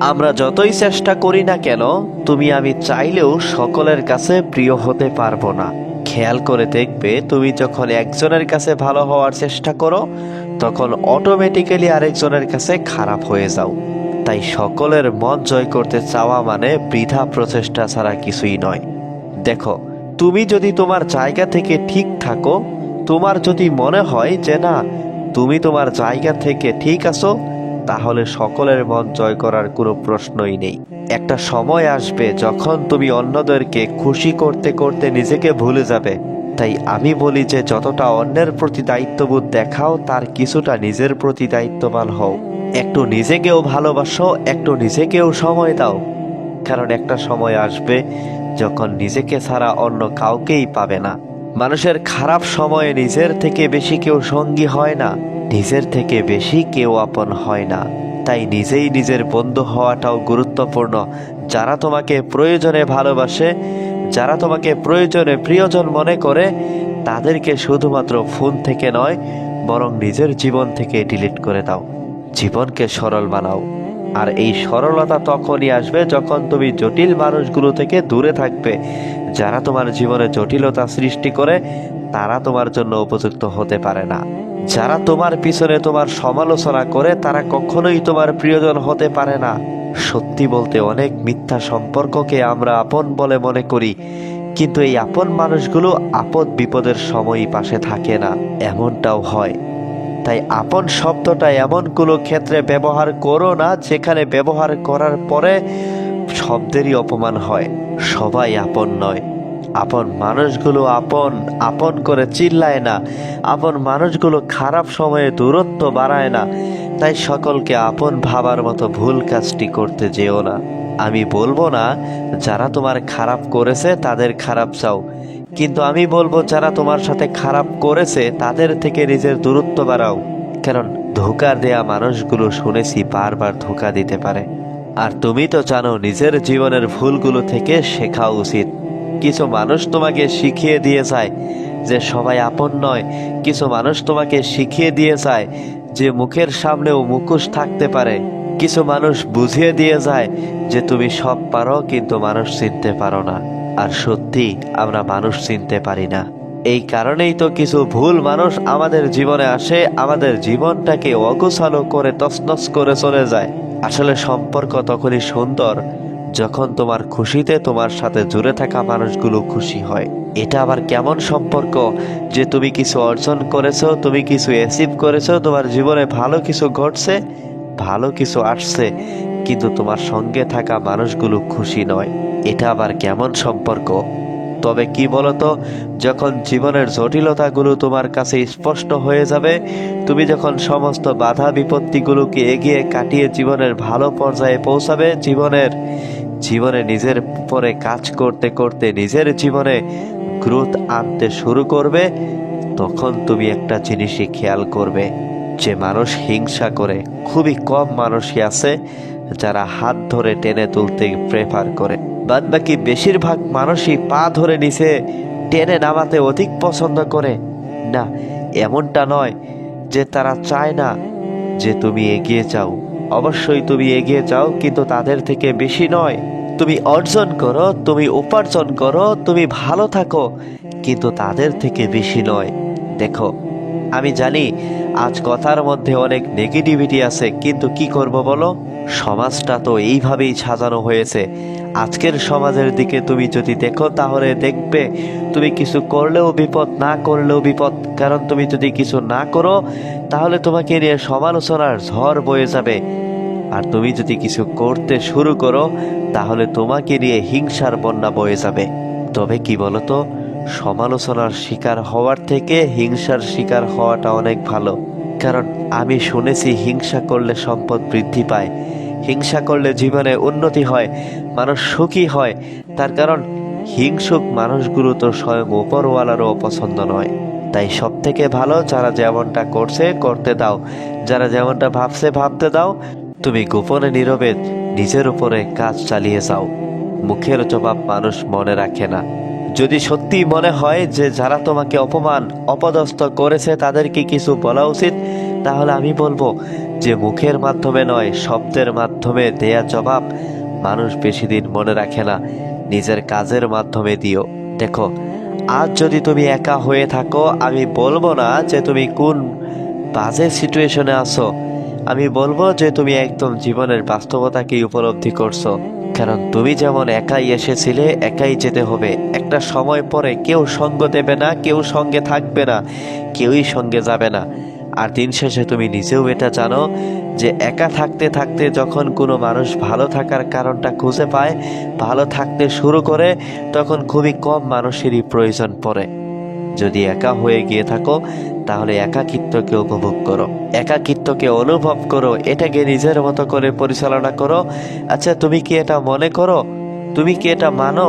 আমরা যতই চেষ্টা করি না কেন, তুমি আমি চাইলেও সকলের কাছে প্রিয় হতে পারবো না। খেয়াল করে দেখবে, তুমি যখন একজনের কাছে ভালো হওয়ার চেষ্টা করো, তখন অটোমেটিক্যালি আরেকজনের কাছে খারাপ হয়ে যাও। তাই সকলের মন জয় করতে চাওয়া মানে বৃথা প্রচেষ্টা ছাড়া কিছুই নয়। দেখো, তুমি যদি তোমার জায়গা থেকে ঠিক থাকো, তোমার যদি মনে হয় যে না, তুমি তোমার জায়গা থেকে ঠিক আছো, তাহলে সকলের মন জয় করার কোনো প্রশ্নই নেই। একটা সময় আসবে যখন তুমি অন্যদেরকে খুশি করতে করতে নিজেকে ভুলে যাবে। তাই আমি বলি যে যতটা অন্যের প্রতি দায়িত্ববোধ দেখাও, তার কিছুটা নিজের প্রতি দায়িত্ববান হও। একটু নিজেকেও ভালোবাসো, একটু নিজেকেও সময় দাও। কারণ একটা সময় আসবে যখন নিজেকে ছাড়া অন্য কাউকেই পাবে না। মানুষের খারাপ সময়ে নিজের থেকে বেশি কেউ সঙ্গী হয় না, নিজের থেকে বেশি কেউ আপন হয় না। তাই নিজেই নিজের বন্ধু হওয়াটাও গুরুত্বপূর্ণ। যারা তোমাকে প্রয়োজনে ভালোবাসে, যারা তোমাকে প্রয়োজনে প্রিয়জন মনে করে, তাদেরকে শুধুমাত্র ফোন থেকে নয়, বরং নিজের জীবন থেকে ডিলিট করে দাও। জীবনকে সরল বানাও। আর এই সরলতা তখনই আসবে যখন তুমি জটিল মানুষগুলো থেকে দূরে থাকবে। যারা তোমার জীবনে জটিলতা সৃষ্টি করে, তারা তোমার জন্য উপযুক্ত হতে পারে না। যারা তোমার পিছনে তোমার সমালোচনা করে, তারা কখনোই তোমার প্রিয়জন হতে পারে না। সত্যি বলতে, অনেক মিথ্যা সম্পর্ককে আমরা আপন বলে মনে করি, কিন্তু এই আপন মানুষগুলো আপদ বিপদের সময়ই পাশে থাকে না, এমনটাও হয়। তাই আপন শব্দটা এমন কোনো ক্ষেত্রে ব্যবহার করো না যেখানে ব্যবহার করার পরে শব্দেরই অপমান হয়। সবাই আপন নয়। আপন মানুষগুলো আপন আপন করে চিল্লায় না। আপন মানুষগুলো খারাপ সময়ে দূরত্ব বাড়ায় না। তাই সকলকে আপন ভাবার মতো ভুল কাজটি করতে যেও না। আমি বলবো না যারা তোমার খারাপ করেছে তাদের খারাপ চাও, কিন্তু আমি বলবো যারা তোমার সাথে খারাপ করেছে তাদের থেকে নিজের দূরত্ব বাড়াও। কারণ ধোঁকা দেয়া মানুষগুলো শুনেছি বারবার ধোঁকা দিতে পারে। আর তুমি তো জানো, নিজের জীবনের ভুলগুলো থেকে শেখা উচিত। কিছু মানুষ তোমাকে শিখিয়ে দিয়ে যায় যে সবাই আপন নয়। কিছু মানুষ তোমাকে শিখিয়ে দিয়ে যায় যে মুখের সামনেও মুখোশ থাকতে পারে। কিছু মানুষ বুঝিয়ে দিয়ে যায় যে তুমি সব পারো, কিন্তু মানুষ চিনতে পারো না। আর সত্যি, আমরা মানুষ চিনতে পারি না। এই কারণেই তো কিছু ভুল মানুষ আমাদের জীবনে আসে, আমাদের জীবনটাকে অগোছালো করে তছনছ করে চলে যায়। আসলে সম্পর্ক তখনই সুন্দর যখন তোমার খুশিতে তোমার সাথে জুড়ে থাকা মানুষগুলো খুশি হয়। এটা আবার কেমন সম্পর্ক যে তুমি কিছু অর্জন করেছো, তুমি কিছু অ্যাচিভ করেছো, তোমার জীবনে ভালো কিছু ঘটছে, ভালো কিছু আসছে, কিন্তু তোমার সঙ্গে থাকা মানুষগুলো খুশি নয়। এটা আবার কেমন সম্পর্ক? তবে কি বলতো, যখন জীবনের জটিলতাগুলো তোমার কাছে স্পষ্ট হয়ে যাবে, তুমি যখন সমস্ত বাধা বিপত্তিগুলোকে এগিয়ে কাটিয়ে জীবনের ভালো পর্যায়ে পৌঁছাবে, জীবনে নিজের উপরে কাজ করতে করতে নিজের জীবনে গ্রোথ আনতে শুরু করবে, তখন তুমি একটা জিনিসই খেয়াল করবে যে মানুষ হিংসা করে। খুবই কম মানুষই আছে যারা হাত ধরে টেনে তুলতে প্রেফার করে। বাদবাকি বেশিরভাগ মানুষই পা ধরে নিচে টেনে নামাতে অধিক পছন্দ করে। না, এমনটা নয় যে তারা চায় না যে তুমি এগিয়ে যাও। অবশ্যই তুমি এগিয়ে যাও, কিন্তু তাদের থেকে বেশি নয়। তুমি অর্জন করো, তুমি উপার্জন করো, তুমি ভালো থাকো, কিন্তু তাদের থেকে বেশি নয়। দেখো, আমি জানি আজ কথার মধ্যে অনেক নেগেটিভিটি আছে, কিন্তু কি করব বলো? সমাজটা তো এইভাবেই সাজানো হয়েছে। আজকের সমাজের দিকে তুমি যদি দেখো, তাহলে দেখবে তুমি কিছু করলেও বিপদ, না করলেও বিপদ। কারণ তুমি যদি কিছু না করো, তাহলে তোমাকে নিয়ে সমালোচনার ঝড় বয়ে যাবে। আর তুমি যদি কিছু করতে শুরু করো, তাহলে তোমাকে নিয়ে হিংসার বন্যা বয়ে যাবে। তবে কি বলতো, সমালোচনার শিকার হওয়ার থেকে হিংসার শিকার হওয়াটা অনেক ভালো। কারণ আমি শুনেছি হিংসা করলে সম্পদ বৃদ্ধি পায়, হিংসা করলে জীবনে উন্নতি হয়, মানুষ সুখী হয়। তার কারণ হিংসুক মানুষগুলো তো স্বয়ং উপরওয়ালারও পছন্দ নয়। তাই সব থেকে ভালো, যারা যেমনটা করছে করতে দাও, যারা যেমনটা ভাবছে ভাবতে দাও। তুমি গোপনে নীরবে নিজের উপরে কাজ চালিয়ে যাও। মুখের জবাব মানুষ মনে রাখে না। যদি সত্যি মনে হয় যে যারা তোমাকে অপমান অপদস্থ করেছে তাদেরকে কিছু বলা উচিত, তাহলে আমি বলবো যে মুখের মাধ্যমে নয়, শব্দের মাধ্যমে দেয়া জবাব মানুষ বেশি দিন মনে রাখে না, নিজের কাজের মাধ্যমে দিও। দেখো, আজ যদি তুমি একা হয়ে থাকো, আমি বলবো না যে তুমি কোন বাজে সিচুয়েশনে আছো, আমি বলবো যে তুমি একদম জীবনের বাস্তবতাকেই উপলব্ধি করছো। কারণ তুমি যেমন একাই এসেছিলে, একাই যেতে হবে। একটা সময় পরে কেউ সঙ্গ দেবে না, কেউ সঙ্গে থাকবে না, কেউই সঙ্গে যাবে না। আর দিন শেষে তুমি নিজেও এটা জানো যে একা থাকতে থাকতে যখন কোনো মানুষ ভালো থাকার কারণটা খুঁজে পায়, ভালো থাকতে শুরু করে, তখন খুবই কম মানুষেরই প্রয়োজন পড়ে। যদি একা হয়ে গিয়ে থাকো, তাহলে একাকিত্বকে উপভোগ করো, একাকিত্বকে অনুভব করো, এটাকে নিজের মতো করে পরিচালনা করো। আচ্ছা, তুমি কি এটা মনে করো, তুমি কি এটা মানো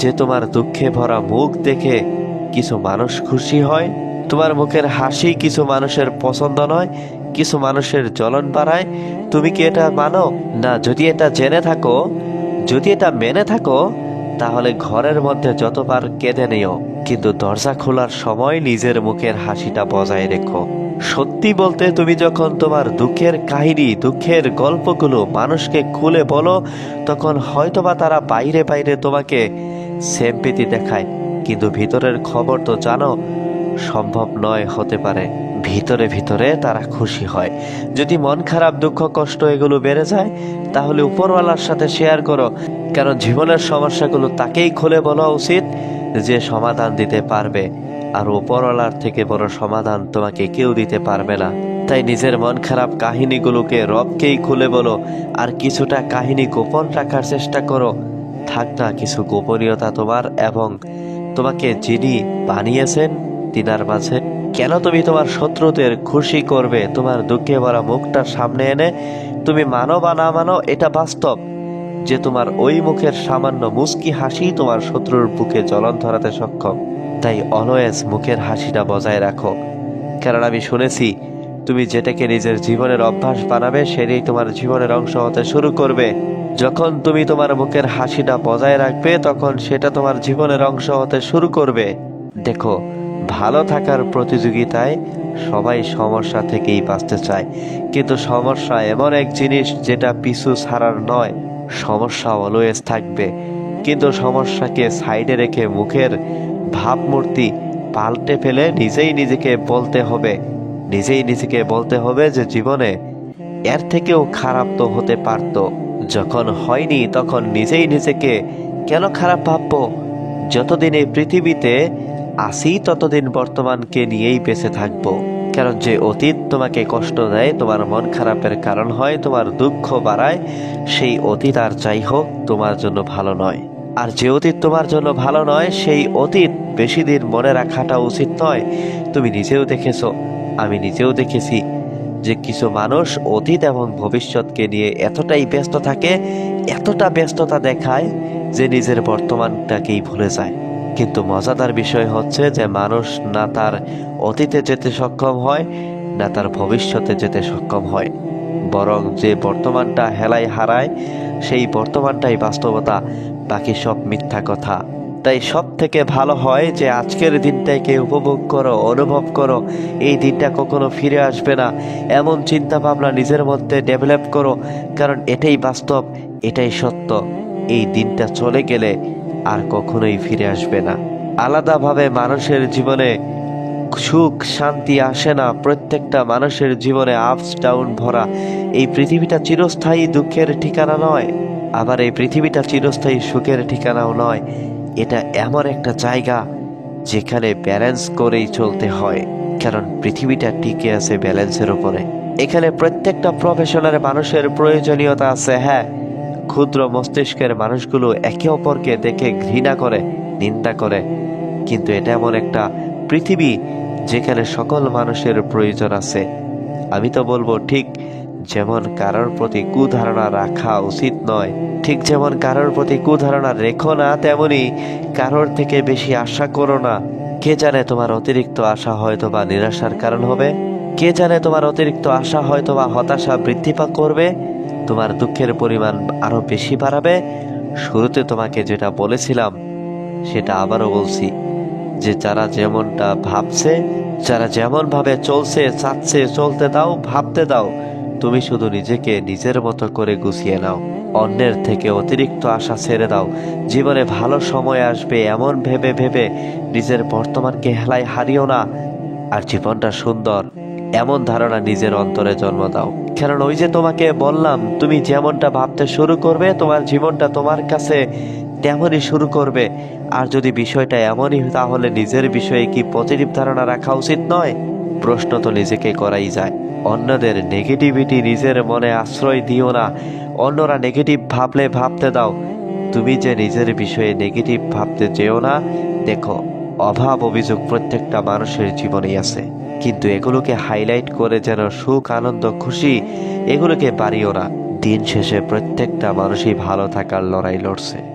যে তোমার দুঃখে ভরা মুখ দেখে কিছু মানুষ খুশি হয়? তোমার মুখের হাসি কিছু মানুষের পছন্দ নয়, কিছু মানুষের জ্বলন বাড়ায়? তুমি কি এটা মানো না? যদি এটা জেনে থাকো, যদি এটা মেনে থাকো, তাহলে ঘরের মধ্যে যতবার কেঁদে নিও, কিন্তু দরজা খোলার সময় নিজের মুখের হাসিটা বজায় রেখো। সত্যি বলতে, তুমি যখন তোমার দুঃখের কাহিনী, দুঃখের গল্পগুলো মানুষকে খুলে বলো, তখন হয়তোবা তারা বাইরে বাইরে তোমাকে সিম্প্যাথি দেখায়, কিন্তু ভিতরের খবর তো জানো সম্ভব নয়, হতে পারে ভিতরে ভিতরে তারা খুশি হয়। যদি মন খারাপ, দুঃখ, কষ্ট এগুলো বেড়ে যায়, তাহলে উপরওয়ালার সাথে শেয়ার করো। কারণ জীবনের সমস্যাগুলো তাকেই খুলে বলা উচিত যে সমাধান দিতে পারবে, আর উপরওয়ালার থেকে বড় সমাধান তোমাকে কেউ দিতে পারবে না। তাই নিজের মন খারাপ কাহিনীগুলোকে রবকেই খুলে বলো, আর কিছুটা কাহিনী গোপন রাখার চেষ্টা করো। থাক না কিছু গোপনীয়তা তোমার এবং তোমাকে যিনি বানিয়েছেন তিনার মাঝে। কেন তুমি তোমার শত্রুদের খুশি করবে তোমার দুঃখে ভরা মুখটা সামনে এনে? তুমি মানো বা না মানো, এটা বাস্তব যে তোমার ওই মুখের সামান্য মুচকি হাসি তোমার শত্রুর বুকে জ্বলন ধরাতে সক্ষম। তাই অলওয়েজ মুখের হাসিটা বজায় রাখো। কারণ আমি শুনেছি, তুমি যেটাকে নিজের জীবনের অভ্যাস বানাবে, সেটাই তোমার জীবনের অংশ হতে শুরু করবে। যখন তুমি তোমার মুখের হাসিটা বজায় রাখবে, তখন সেটা তোমার জীবনের অংশ হতে শুরু করবে। দেখো, ভালো থাকার প্রতিযোগিতায় সবাই সমস্যা থেকেই বাঁচতে চায়, কিন্তু সমস্যা এমন এক জিনিস যেটা পিছু ছাড়ার নয়। সমস্যা অলওয়েজ থাকবে, কিন্তু সমস্যাকে সাইডে রেখে মুখের ভাবমূর্তি পাল্টে ফেলে নিজেই নিজেকে বলতে হবে যে জীবনে এর থেকেও খারাপ তো হতে পারতো। যখন হয়নি, তখন নিজেই নিজেকে কেন খারাপ ভাববো? যতদিন এই পৃথিবীতে আসি, ততদিন বর্তমানকে নিয়েই বেঁচে থাকবো। কারণ যে অতীত তোমাকে কষ্ট দেয়, তোমার মন খারাপের কারণ হয়, তোমার দুঃখ বাড়ায়, সেই অতীত আর যাই হোক তোমার জন্য ভালো নয়। আর যে অতীত তোমার জন্য ভালো নয়, সেই অতীত বেশি দিন মনে রাখাটা উচিত নয়। তুমি নিজেও দেখেছো, আমি নিজেও দেখেছি যে কিছু মানুষ অতীত এবং ভবিষ্যৎকে নিয়ে এতটাই ব্যস্ত থাকে, এতটা ব্যস্ততা দেখায় যে নিজের বর্তমানটাকেই ভুলে যায়। কিন্তু মজাদার বিষয় হচ্ছে যে মানুষ না তার অতীতে যেতে সক্ষম হয়, না তার ভবিষ্যতে যেতে সক্ষম হয়, বরং যে বর্তমানটা হেলায় হারায়, সেই বর্তমানটাই বাস্তবতা, বাকি সব মিথ্যা কথা। তাই সব থেকে ভালো হয় যে আজকের দিনটাকে উপভোগ করো, অনুভব করো। এই দিনটা কখনো ফিরে আসবে না, এমন চিন্তা ভাবনা নিজের মধ্যে ডেভেলপ করো। কারণ এটাই বাস্তব, এটাই সত্য। এই দিনটা চলে গেলে আর কখনোই ফিরে আসবে না। আলাদাভাবে মানুষের জীবনে সুখ শান্তি আসে না, প্রত্যেকটা মানুষের জীবনে আপস ডাউন ভরা। এই পৃথিবীটা চিরস্থায়ী দুঃখের ঠিকানা নয়, আবার এই পৃথিবীটা চিরস্থায়ী সুখের ঠিকানাও নয়। এটা এমন একটা জায়গা যেখানে ব্যালেন্স করেই চলতে হয়, কারণ পৃথিবীটা টিকে আছে ব্যালেন্সের উপরে। এখানে প্রত্যেকটা প্রফেশনের মানুষের প্রয়োজনীয়তা আছে। হ্যাঁ, ক্ষুদ্র মস্তিষ্কের মানুষগুলো একে অপরকে দেখে ঘৃণা করে, নিন্দা করে, কিন্তু এটা এমন একটা পৃথিবী যেখানে সকল মানুষের প্রয়োজন আছে। আমি তো বলবো, ঠিক যেমন কারোর প্রতি কুধারণা রাখা উচিত নয়, ঠিক যেমন কারোর প্রতি কুধারণা রেখো না, তেমনি কারোর থেকে বেশি আশা করো না। কে জানে তোমার অতিরিক্ত আশা হয়তো বা নিরাশার কারণ হবে, কে জানে তোমার অতিরিক্ত আশা হয়তো বা হতাশা বৃদ্ধি করবে, তোমার দুঃখের পরিমাণ আরো বেশি বাড়াবে। শুরুতে তোমাকে যেটা বলেছিলাম সেটা আবারও বলছি, যে যারা যেমনটা ভাবছে, যারা যেমন ভাবে চলছে চাচ্ছে, চলতে দাও, ভাবতে দাও। তুমি শুধু নিজেকে নিজের মতো করে গুছিয়ে নাও। অন্যের থেকে অতিরিক্ত আশা ছেড়ে দাও। জীবনে ভালো সময় আসবে এমন ভেবে ভেবে নিজের বর্তমানকে হেলায় হারিও না। আর জীবনটা সুন্দর এমন ধারণা নিজের অন্তরে জন্ম দাও। কারণ ওই যে তোমাকে বললাম, তুমি যেমনটা ভাবতে শুরু করবে তোমার জীবনটা তোমার কাছে তেমনই শুরু করবে। আর যদি বিষয়টা এমনই তাহলে নিজের বিষয়ে কি পজিটিভ ধারণা রাখা উচিত নয়? প্রশ্ন তো নিজেকে করাই যায়। অন্যদের নেগেটিভিটি নিজের মনে আশ্রয় দিও না। অন্যরা নেগেটিভ ভাবলে ভাবতে দাও, তুমি যে নিজের বিষয়ে নেগেটিভ ভাবতে যেও না। দেখো, অভাব অভিযোগ প্রত্যেকটা মানুষের জীবনেই আছে, কিন্তু এগুলোকে হাইলাইট করে যেন সুখ আনন্দ খুশি এগুলোকে বাড়িও না। দিন শেষে প্রত্যেকটা মানুষই ভালো থাকার লড়াই লড়ছে।